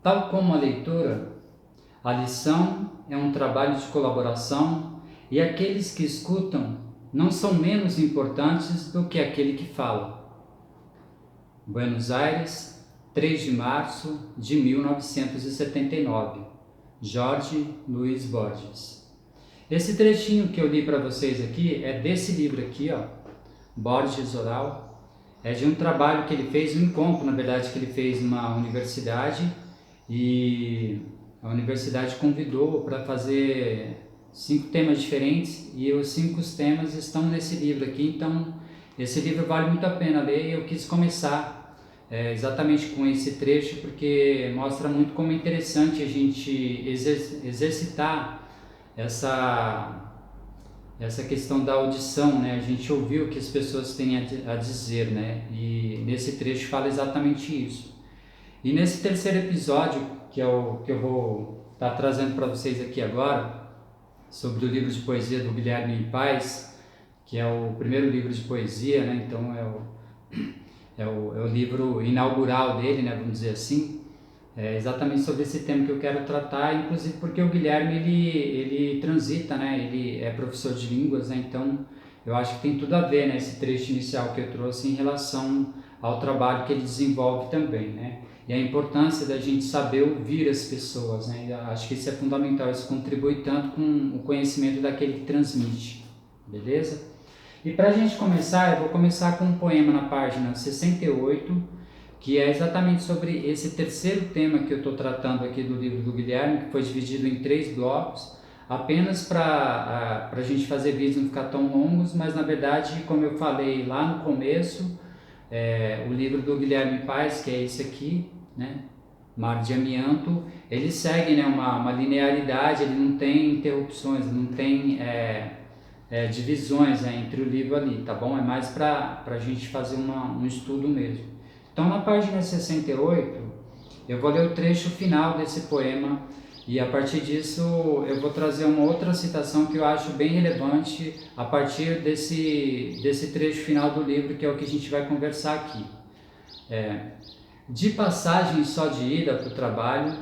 Tal como a leitura, a lição é um trabalho de colaboração e aqueles que escutam não são menos importantes do que aquele que fala. Buenos Aires, 3 de março de 1979. Jorge Luiz Borges. Esse trechinho que eu li para vocês aqui é desse livro aqui, ó, Borges Oral. É de um trabalho que ele fez, um encontro, na verdade, que ele fez numa universidade, e a universidade convidou para fazer 5 temas diferentes, e os 5 temas estão nesse livro aqui. Então esse livro vale muito a pena ler, e eu quis começar exatamente com esse trecho, porque mostra muito como é interessante a gente exercitar essa questão da audição, né? A gente ouvir o que as pessoas têm a dizer, né? E nesse trecho fala exatamente isso. E nesse terceiro episódio, que é o que eu vou estar trazendo para vocês aqui agora, sobre o livro de poesia do Guilherme Paes, que é o primeiro livro de poesia, né? Então é o livro inaugural dele, né? Vamos dizer assim. É exatamente sobre esse tema que eu quero tratar, inclusive porque o Guilherme ele transita, né? Ele é professor de línguas, né? Então eu acho que tem tudo a ver, né? Esse trecho inicial que eu trouxe em relação ao trabalho que ele desenvolve também, né? E a importância da gente saber ouvir as pessoas, né? Eu acho que isso é fundamental, isso contribui tanto com o conhecimento daquele que transmite, beleza? E para a gente começar, eu vou começar com um poema na página 68, que é exatamente sobre esse terceiro tema que eu estou tratando aqui do livro do Guilherme, que foi dividido em 3 blocos, apenas para a gente fazer vídeos não ficar tão longos, mas na verdade, como eu falei lá no começo, o livro do Guilherme Paes, que é esse aqui, né, Mar de Amianto, ele segue, né, uma linearidade, ele não tem interrupções, não tem divisões, né, entre o livro ali, tá bom? É mais para a gente fazer um estudo mesmo. Então, na página 68, eu vou ler o trecho final desse poema, e a partir disso eu vou trazer uma outra citação que eu acho bem relevante a partir desse trecho final do livro, que é o que a gente vai conversar aqui. De passagem só de ida para o trabalho,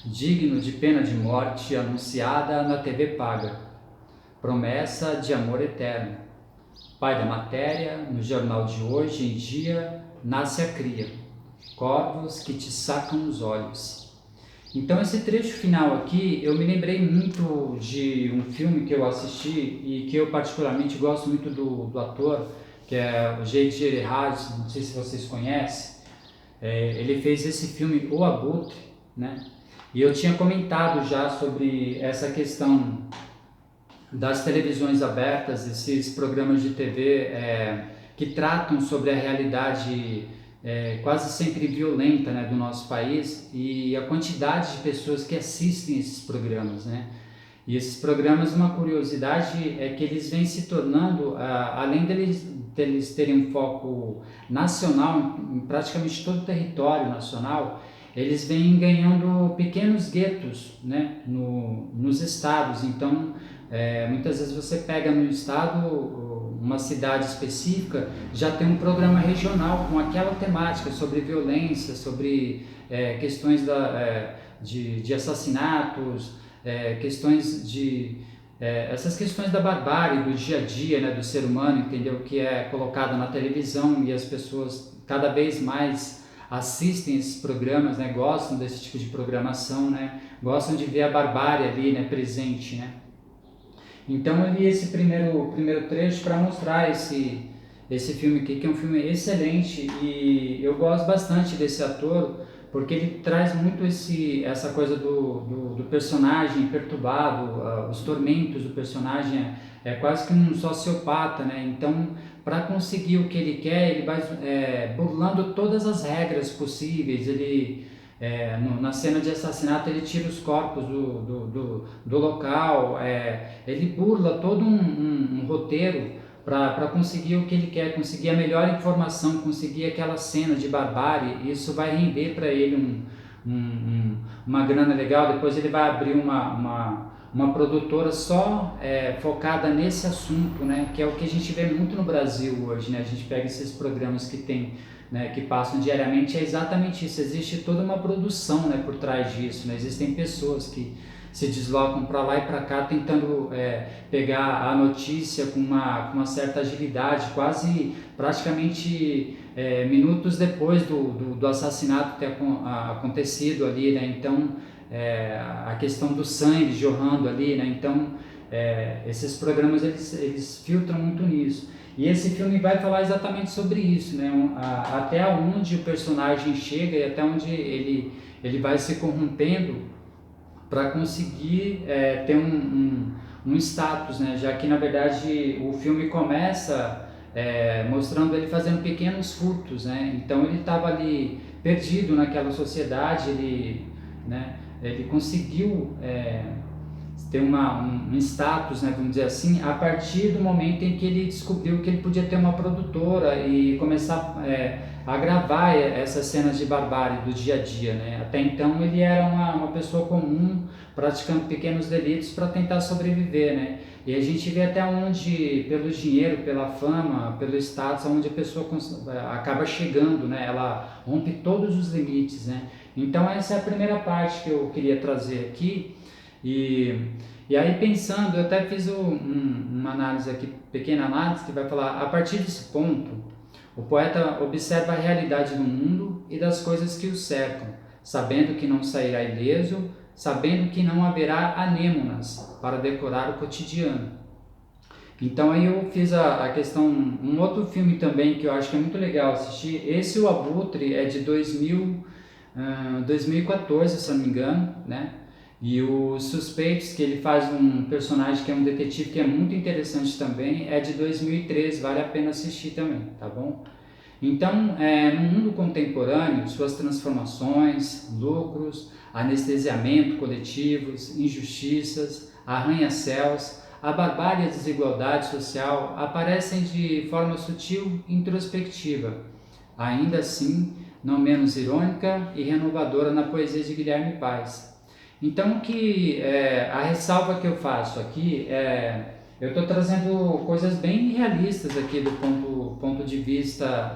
digno de pena de morte anunciada na TV paga, promessa de amor eterno. Pai da matéria, no jornal de hoje em dia, nasce a cria, corvos que te sacam os olhos. Então esse trecho final aqui, eu me lembrei muito de um filme que eu assisti e que eu particularmente gosto muito do ator, que é o J.J. Abrams, não sei se vocês conhecem. Ele fez esse filme O Abutre, né? E eu tinha comentado já sobre essa questão das televisões abertas, esses programas de TV que tratam sobre a realidade quase sempre violenta, né, do nosso país, e a quantidade de pessoas que assistem esses programas, né? E esses programas, uma curiosidade é que eles vêm se tornando, além deles terem um foco nacional, em praticamente todo o território nacional, eles vêm ganhando pequenos guetos, né, nos estados. Então, muitas vezes você pega no estado, uma cidade específica, já tem um programa regional com aquela temática sobre violência, sobre questões de assassinatos, questões essas questões da barbárie, do dia a dia, né, do ser humano, entendeu? Que é colocado na televisão, e as pessoas cada vez mais assistem esses programas, né, gostam desse tipo de programação, né, gostam de ver a barbárie ali, né, presente, né. Então eu li esse primeiro trecho para mostrar esse filme aqui, que é um filme excelente, e eu gosto bastante desse ator, porque ele traz muito essa coisa do personagem perturbado, os tormentos do personagem, é quase que um sociopata, né? Então, para conseguir o que ele quer, ele vai burlando todas as regras possíveis. Ele na cena de assassinato ele tira os corpos do local, ele burla todo um roteiro para conseguir o que ele quer, conseguir a melhor informação, conseguir aquela cena de barbárie. Isso vai render para ele uma grana legal. Depois ele vai abrir uma produtora só focada nesse assunto, né? Que é o que a gente vê muito no Brasil hoje, né? A gente pega esses programas que tem, né, que passam diariamente, é exatamente isso. Existe toda uma produção, né, por trás disso, né? Existem pessoas que se deslocam para lá e para cá tentando pegar a notícia com uma certa agilidade, quase praticamente minutos depois do assassinato ter acontecido ali, né? Então a questão do sangue jorrando ali, né? Então esses programas eles filtram muito nisso. E esse filme vai falar exatamente sobre isso, né? Até onde o personagem chega e até onde ele vai se corrompendo para conseguir ter um status, né? Já que na verdade o filme começa mostrando ele fazendo pequenos furtos, né? Então ele estava ali perdido naquela sociedade, ele conseguiu ter um status, né, vamos dizer assim, a partir do momento em que ele descobriu que ele podia ter uma produtora e começar a gravar essas cenas de barbárie do dia a dia, né? Até então ele era uma pessoa comum, praticando pequenos delitos para tentar sobreviver, né? E a gente vê até onde, pelo dinheiro, pela fama, pelo status, onde a pessoa acaba chegando, né? Ela rompe todos os limites, né? Então essa é a primeira parte que eu queria trazer aqui. E aí pensando, eu até fiz uma análise aqui, pequena análise, que vai falar, a partir desse ponto, o poeta observa a realidade do mundo e das coisas que o cercam, sabendo que não sairá ileso, sabendo que não haverá anêmonas para decorar o cotidiano. Então aí eu fiz a questão, um outro filme também que eu acho que é muito legal assistir, esse O Abutre é de 2014, se eu não me engano, né? E os Suspeitos, que ele faz um personagem que é um detetive que é muito interessante também, é de 2013, vale a pena assistir também, tá bom? Então, no mundo contemporâneo, suas transformações, lucros, anestesiamento coletivos, injustiças, arranha-céus, a barbárie e a desigualdade social aparecem de forma sutil e introspectiva, ainda assim, não menos irônica e renovadora na poesia de Guilherme Paes. Então, a ressalva que eu faço aqui eu estou trazendo coisas bem realistas aqui do ponto de vista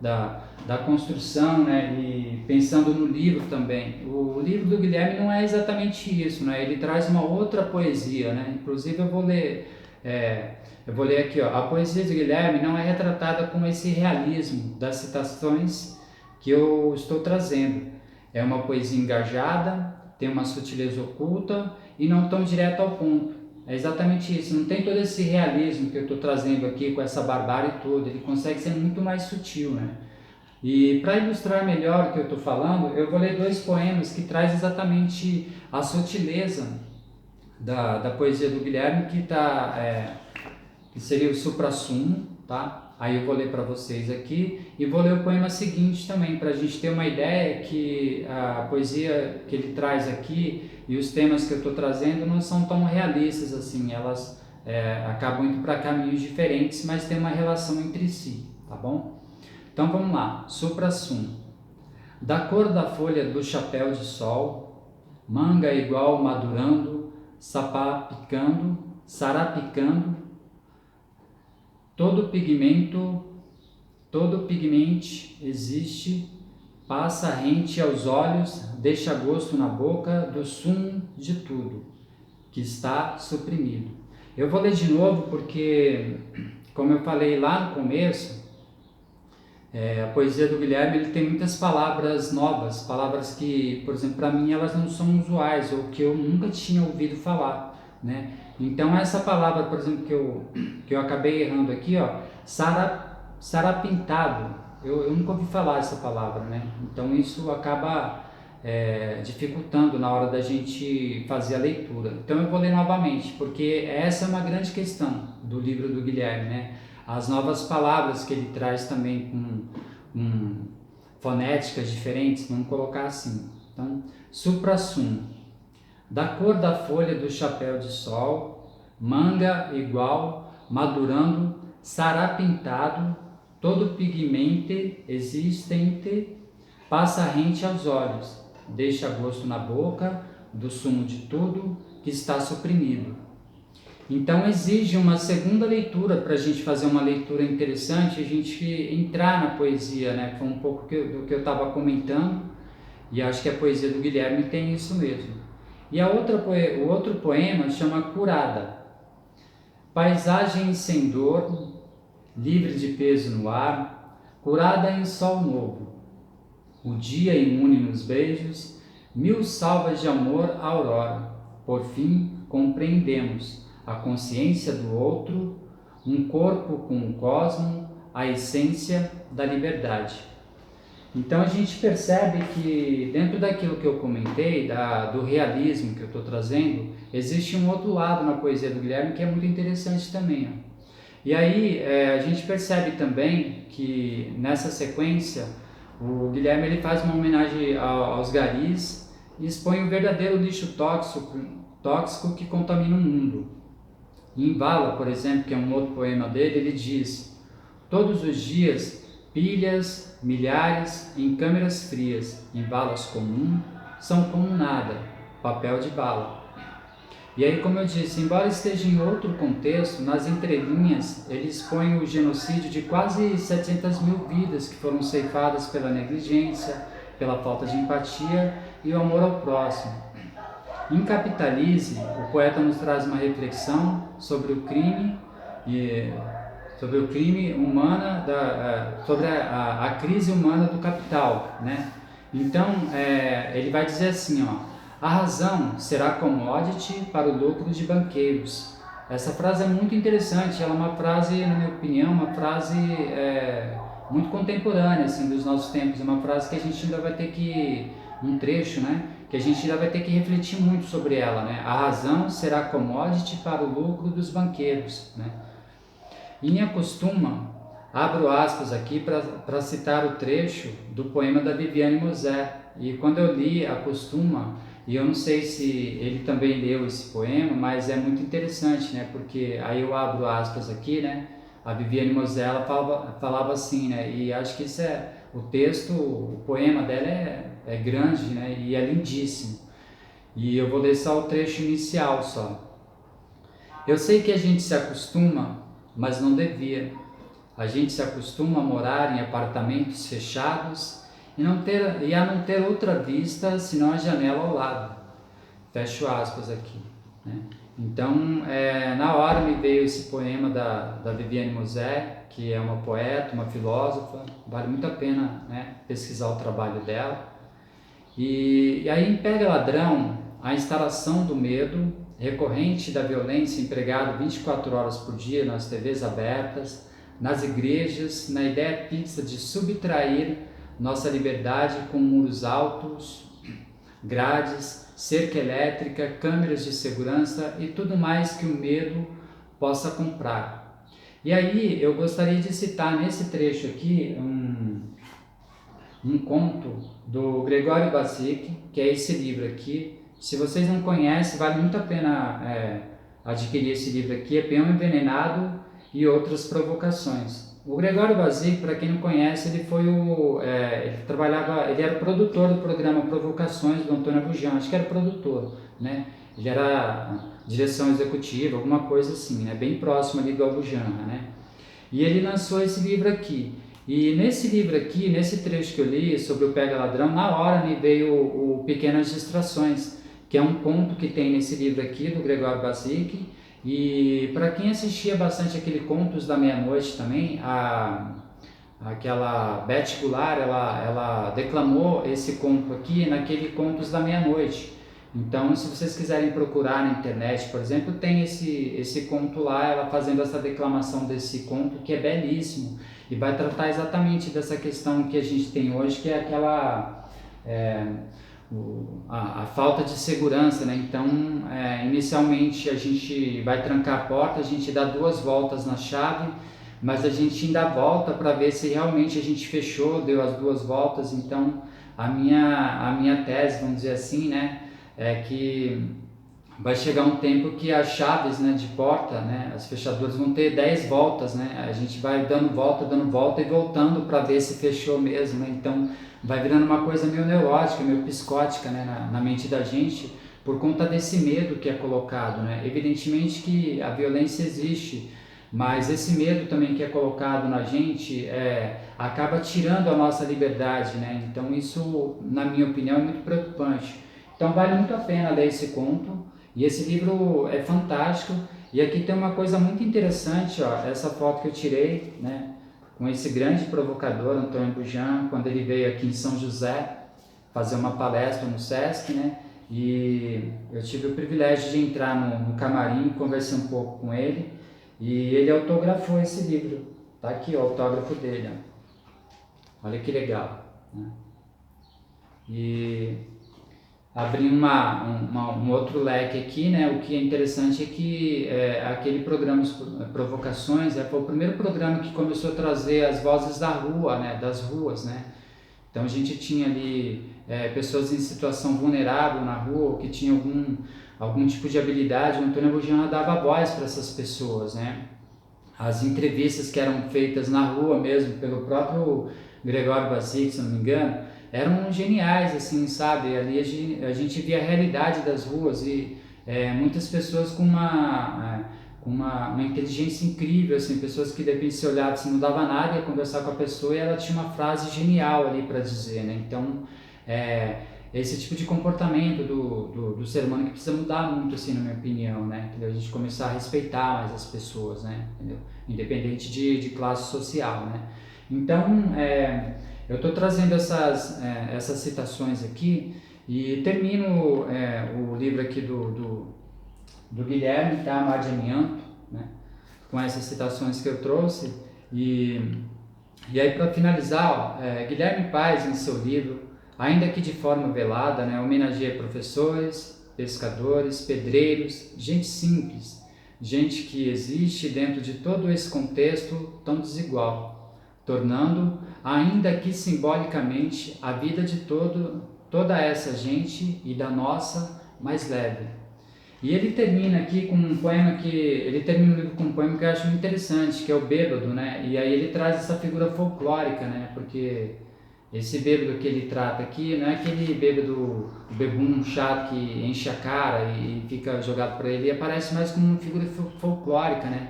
da construção, né? E pensando no livro também. O livro do Guilherme não é exatamente isso, né? Ele traz uma outra poesia, né? Inclusive eu vou ler aqui, ó. A poesia de Guilherme não é retratada com esse realismo das citações que eu estou trazendo. É uma poesia engajada, tem uma sutileza oculta e não tão direto ao ponto. É exatamente isso, não tem todo esse realismo que eu estou trazendo aqui com essa barbárie toda, ele consegue ser muito mais sutil, né? E para ilustrar melhor o que eu estou falando, eu vou ler 2 poemas que traz exatamente a sutileza da poesia do Guilherme, que seria o suprassumo, tá? Aí eu vou ler para vocês aqui e vou ler o poema seguinte também, para a gente ter uma ideia que a poesia que ele traz aqui e os temas que eu estou trazendo não são tão realistas assim, elas acabam indo para caminhos diferentes, mas tem uma relação entre si, tá bom? Então vamos lá, suprassumo. Da cor da folha do chapéu de sol, manga igual madurando, sapá picando, sarapicando, todo pigmente existe, passa rente aos olhos, deixa gosto na boca do sumo de tudo, que está suprimido. Eu vou ler de novo porque, como eu falei lá no começo, a poesia do Guilherme ele tem muitas palavras novas, palavras que, por exemplo, para mim elas não são usuais ou que eu nunca tinha ouvido falar, né? Então essa palavra, por exemplo, que eu acabei errando aqui, ó, sarapintado, eu nunca ouvi falar essa palavra, né? Então isso acaba dificultando na hora da gente fazer a leitura. Então eu vou ler novamente, porque essa é uma grande questão do livro do Guilherme, né? As novas palavras que ele traz também com fonéticas diferentes, vamos colocar assim. Então, suprassumo. Da cor da folha do chapéu de sol, manga igual, madurando, sarapintado, todo pigmente existente, passa rente aos olhos, deixa gosto na boca, do sumo de tudo, que está suprimido. Então exige uma segunda leitura para a gente fazer uma leitura interessante, a gente entrar na poesia, né? Foi um pouco do que eu estava comentando, e acho que a poesia do Guilherme tem isso mesmo. E o outro poema chama Curada. Paisagem sem dor, livre de peso no ar, curada em sol novo. O dia imune nos beijos, mil salvas de amor à aurora. Por fim, compreendemos a consciência do outro, um corpo com um cosmo, a essência da liberdade. Então a gente percebe que dentro daquilo que eu comentei, do realismo que eu estou trazendo, existe um outro lado na poesia do Guilherme que é muito interessante também. E aí a gente percebe também que nessa sequência o Guilherme ele faz uma homenagem aos garis e expõe o verdadeiro lixo tóxico que contamina o mundo. Em Vala, por exemplo, que é um outro poema dele, ele diz: todos os dias, pilhas, milhares, em câmeras frias, em balas comum, são como nada, papel de bala. E aí, como eu disse, embora esteja em outro contexto, nas entrelinhas, ele expõe o genocídio de quase 700 mil vidas que foram ceifadas pela negligência, pela falta de empatia e o amor ao próximo. Em Capitalize, o poeta nos traz uma reflexão sobre o crime humana, sobre a crise humana do capital, né? Então, ele vai dizer assim, a razão será commodity para o lucro de banqueiros. Essa frase é muito interessante, ela é uma frase, na minha opinião, uma frase muito contemporânea assim, dos nossos tempos, é uma frase que a gente ainda vai ter que, um trecho, né? Que a gente ainda vai ter que refletir muito sobre ela, né? A razão será commodity para o lucro dos banqueiros, né? E me acostuma, abro aspas aqui para citar o trecho do poema da Viviane Mosé. E quando eu li Acostuma, e eu não sei se ele também leu esse poema, mas é muito interessante, né? Porque aí eu abro aspas aqui, né? A Viviane Mosé, ela falava assim, né? E acho que isso o texto, o poema dela é grande, né? E é lindíssimo. E eu vou ler só o trecho inicial só. Eu sei que a gente se acostuma, mas não devia. A gente se acostuma a morar em apartamentos fechados e a não ter outra vista senão a janela ao lado. Fecho aspas aqui, né? Então, na hora me veio esse poema da Viviane Mosé, que é uma poeta, uma filósofa, vale muito a pena, né, pesquisar o trabalho dela. E aí em Pega Ladrão, a instalação do medo recorrente da violência empregado 24 horas por dia nas TVs abertas, nas igrejas, na ideia fixa de subtrair nossa liberdade com muros altos, grades, cerca elétrica, câmeras de segurança e tudo mais que o medo possa comprar. E aí eu gostaria de citar nesse trecho aqui um conto do Gregório Bassic, que é esse livro aqui. Se vocês não conhecem, vale muito a pena adquirir esse livro aqui, é Peão Envenenado e Outras Provocações. O Gregório Bassic, para quem não conhece, ele era o produtor do programa Provocações do Antônio Abujamra, acho que era produtor, né? Ele era direção executiva, alguma coisa assim, né? Bem próximo ali do Abujamra, né? E ele lançou esse livro aqui. E nesse livro aqui, nesse trecho que eu li sobre o Pega Ladrão, na hora me veio o Pequenas Distrações, que é um conto que tem nesse livro aqui do Gregório Bassic. E para quem assistia bastante aquele Contos da Meia-Noite também, aquela Beth Goulart, ela declamou esse conto aqui naquele Contos da Meia-Noite. Então, se vocês quiserem procurar na internet, por exemplo, tem esse conto lá, ela fazendo essa declamação desse conto, que é belíssimo, e vai tratar exatamente dessa questão que a gente tem hoje, que é aquela a falta de segurança, né? Então, inicialmente a gente vai trancar a porta, a gente dá 2 voltas na chave, mas a gente ainda volta para ver se realmente a gente fechou, deu as 2 voltas. Então, a minha tese, vamos dizer assim, né, é que vai chegar um tempo que as chaves, né, de porta, né, as fechaduras vão ter 10 voltas, né? A gente vai dando volta e voltando para ver se fechou mesmo, né? Então vai virando uma coisa meio neurótica, meio psicótica, né, na mente da gente, por conta desse medo que é colocado, né? Evidentemente que a violência existe, mas esse medo também que é colocado na gente acaba tirando a nossa liberdade, né? Então isso, na minha opinião, é muito preocupante. Então vale muito a pena ler esse conto, e esse livro é fantástico. E aqui tem uma coisa muito interessante, ó, essa foto que eu tirei, né, com esse grande provocador, Antônio Bujan, quando ele veio aqui em São José fazer uma palestra no Sesc, né, e eu tive o privilégio de entrar no camarim, conversei um pouco com ele, e ele autografou esse livro. Tá aqui ó, o autógrafo dele, ó. Olha que legal, né? E abrir um outro leque aqui, né? O que é interessante é que aquele programa Provocações foi o primeiro programa que começou a trazer as vozes da rua, né? Das ruas, né? Então a gente tinha ali pessoas em situação vulnerável na rua, que tinham algum tipo de habilidade. O Antônio Bujan dava voz para essas pessoas, né? As entrevistas que eram feitas na rua mesmo, pelo próprio Gregório Bassic, se não me engano, eram geniais, assim, sabe? Ali a gente via a realidade das ruas e muitas pessoas com uma inteligência incrível, assim, pessoas que de repente se olhava assim, não dava nada, ia conversar com a pessoa e ela tinha uma frase genial ali para dizer, né? Então, esse tipo de comportamento do ser humano que precisa mudar muito, assim, na minha opinião, né? Entendeu? A gente começar a respeitar mais as pessoas, né? Entendeu? Independente de classe social, né? Então, eu estou trazendo essas citações aqui e termino o livro aqui do Guilherme, tá? Mar de Amianto, né? Com essas citações que eu trouxe. E aí, para finalizar, ó, Guilherme Paes, em seu livro, ainda que de forma velada, né, homenageia professores, pescadores, pedreiros, gente simples, gente que existe dentro de todo esse contexto tão desigual, tornando, ainda que simbolicamente, a vida de toda essa gente e da nossa mais leve. E ele termina aqui com um poema ele termina o livro com um poema que eu acho muito interessante, que é o Bêbado, né? E aí ele traz essa figura folclórica, né? Porque esse bêbado que ele trata aqui não é aquele bêbado, o bebum chato que enche a cara e fica jogado por ele, aparece mais como uma figura folclórica, né?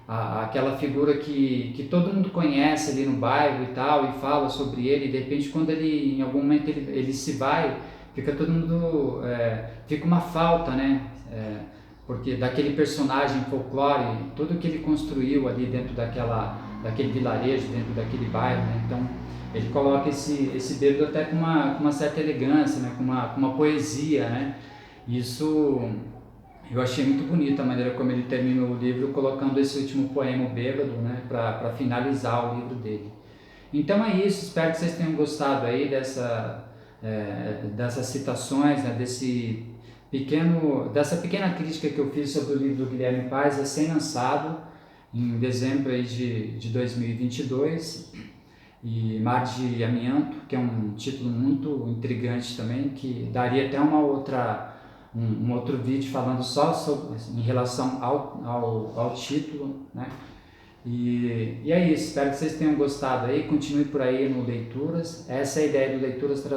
Aquela figura que todo mundo conhece ali no bairro e tal, e fala sobre ele, e de repente quando ele, em algum momento ele se vai, fica todo mundo, fica uma falta, né? Porque daquele personagem folclore, tudo que ele construiu ali dentro daquele vilarejo, dentro daquele bairro, né? Então ele coloca esse bêbado até com uma certa elegância, né? com uma poesia, né? Isso eu achei muito bonito, a maneira como ele termina o livro colocando esse último poema, o Bêbado, né? Para finalizar o livro dele. Então é isso, espero que vocês tenham gostado aí dessas citações, né? Dessa pequena crítica que eu fiz sobre o livro do Guilherme Paes, recém-lançado em dezembro aí de 2022, e Mar de Amianto, que é um título muito intrigante também, que daria até um outro vídeo falando só sobre, em relação ao título, né? E é isso, espero que vocês tenham gostado aí, continue por aí no Leituras. Essa é a ideia do Leituras, trazer